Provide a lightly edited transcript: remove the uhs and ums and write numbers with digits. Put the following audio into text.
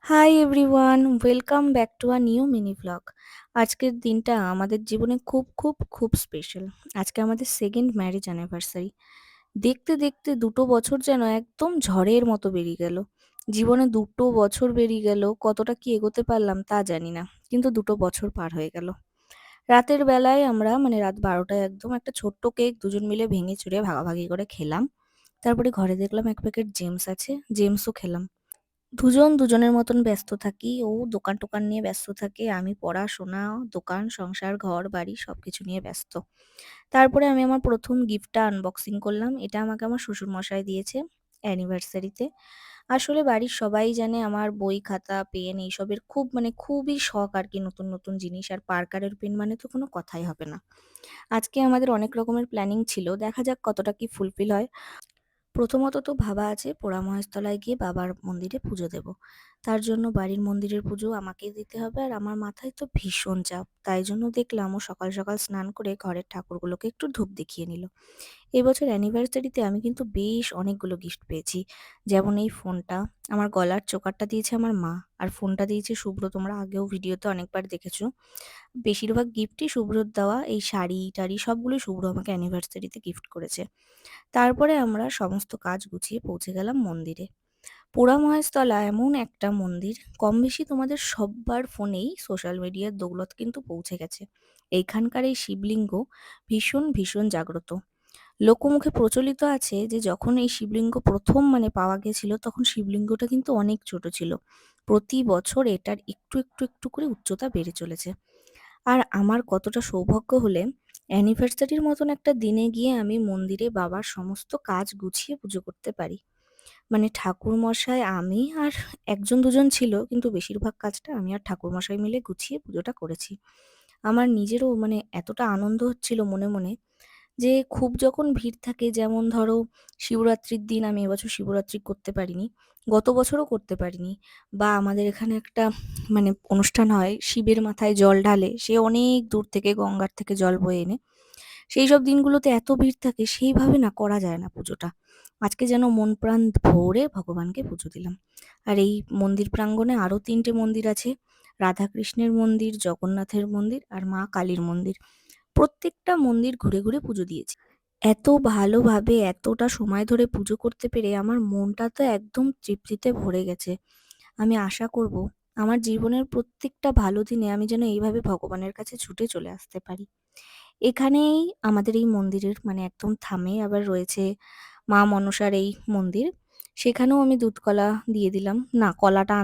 Hi everyone, welcome back to a new mini vlog. আজকের দিনটা আমাদের জীবনে খুব খুব খুব স্পেশাল। আজকে আমাদের সেকেন্ড ম্যারেজ অ্যানিভার্সারি। দেখতে দেখতে ২ বছর যেন একদম ঝড়ের মতো বেরিয়ে গেল। জীবনে ২ বছর বেরিয়ে গেল, কতটা কি এগোতে পারলাম তা জানি না, কিন্তু ২ বছর পার হয়ে গেল। রাতের বেলায় আমরা রাত ১২টায় একদম একটা ছোট্ট কেক দুজন মিলে ভেঙে চুরে ভাগাভাগি করে খেলাম। তারপরে ঘরে দেখলাম এক প্যাকেট জেমস আছে, জেমসও খেলাম। দুজন দুজনের মতন ব্যস্ত থাকি। ও দোকান-টোকান নিয়ে ব্যস্ত থাকে। আমি পড়াশোনা, দোকান, সংসার, ঘর-বাড়ি সবকিছু নিয়ে ব্যস্ত। তারপরে আমি আমার ১ম গিফটটা আনবক্সিং করলাম। এটা আমাকে আমার শ্বশুরমশাই দিয়েছে অ্যানিভার্সারিতে। আসলে বাড়ির সবাই জানে আমার বই, খাতা, পেন এইসবের খুবই শখ আরকি, নতুন, নতুন জিনিস। আর পার্কারের পেন মানে তো কোনো কথাই হবে না। আজকে আমাদের অনেক রকমের প্ল্যানিং ছিল। দেখা যাক কতটা কি ফুলফিল হয়। প্রথমত তো ভাবা আছে পোড়া মহেশতলায় গিয়ে বাবার মন্দিরে পুজো দেব। তার জন্য বাড়ির মন্দিরের পুজো আমাকেই দিতে হবে, আর আমার মাথায় তো ভীষণ চাপ। তাই জন্য দেখলাম ও সকাল সকাল স্নান করে ঘরের ঠাকুরগুলোকে একটু ধূপ দেখিয়ে নিল। এবছর অ্যানিভার্সারিতে আমি কিন্তু বেশ অনেকগুলো গিফট পেয়েছি। যেমন এই ফোনটা, আমার গলার চোকারটা দিয়েছে আমার মা, আর ফোনটা দিয়েছে শুভ্র। তোমরা আগেও ভিডিওতে অনেকবার দেখেছো। বেশিরভাগ গিফটই শুভ্রর দেওয়া। এই শাড়ি-টাড়ি সবগুলোই শুভ্র আমাকে অ্যানিভার্সারিতে গিফট করেছে। তারপরে আমরা সমস্ত কাজ গুছিয়ে পৌঁছে গেলাম মন্দিরে। পোড়া মহেশতলা এমন একটা মন্দির, কম বেশি তোমাদের সব্বার ফোনেই সোশ্যাল মিডিয়ার দৌলত কিন্তু পৌঁছে গেছে। এইখানকার এই শিবলিঙ্গ ভীষণ ভীষণ জাগ্রত। লোকমুখে প্রচলিত আছে যে যখন এই শিবলিঙ্গ প্রথম পাওয়া গেছিল, তখন শিবলিঙ্গটা কিন্তু অনেক ছোট ছিল। প্রতি বছর এটার একটু একটু একটু করে উচ্চতা বেড়ে চলেছে। আর আমার কতটা সৌভাগ্য হলে অ্যানিভার্সারির মতন একটা দিনে গিয়ে আমি মন্দিরে বাবার সমস্ত কাজ গুছিয়ে পুজো করতে পারি। ঠাকুরমশাই, আমি আর ১ জন ২ জন ছিল, কিন্তু বেশিরভাগ কাজটা আমি আর ঠাকুরমশাই মিলে গুছিয়ে পুজোটা করেছি। আমার নিজেরও এতটা আনন্দ হচ্ছিল মনে মনে, যে খুব যখন ভিড় থাকে, যেমন ধরো শিবরাত্রির দিন আমি এবছর শিবরাত্রি করতে পারিনি। গত বছরও করতে পারিনি। বা আমাদের এখানে একটা অনুষ্ঠান হয়, শিবের মাথায় জল ঢালে। সে অনেক দূর থেকে গঙ্গার থেকে জল বয়ে এনে। সেইসব দিনগুলোতে এত ভিড় থাকে, সেইভাবে না করা যায় না পুজোটা। আজকে যেন মন প্রাণ ভরে ভগবানকে পুজো দিলাম। আর এই মন্দির প্রাঙ্গণে আরো ৩টে মন্দির আছে। রাধাকৃষ্ণের মন্দির, জগন্নাথের মন্দির আর মা কালীর মন্দির। প্রত্যেকটা মন্দির ঘুরে ঘুরে পুজো দিয়েছি। এত ভালোভাবে এতটা সময় ধরে পুজো করতে পেরে আমার মনটা তো একদম তৃপ্তিতে ভরে গেছে। আমি আশা করব আমার জীবনের প্রত্যেকটা ভালো দিনে আমি যেন এইভাবে ভগবানের কাছে ছুটে চলে আসতে পারি। এখানেই আমাদের এই মন্দিরের একদম থামে আবার রয়েছে মা মনসার এই মন্দির। সেখানেও আমি দুধ কলা দিয়ে দিলাম। না, কলাটা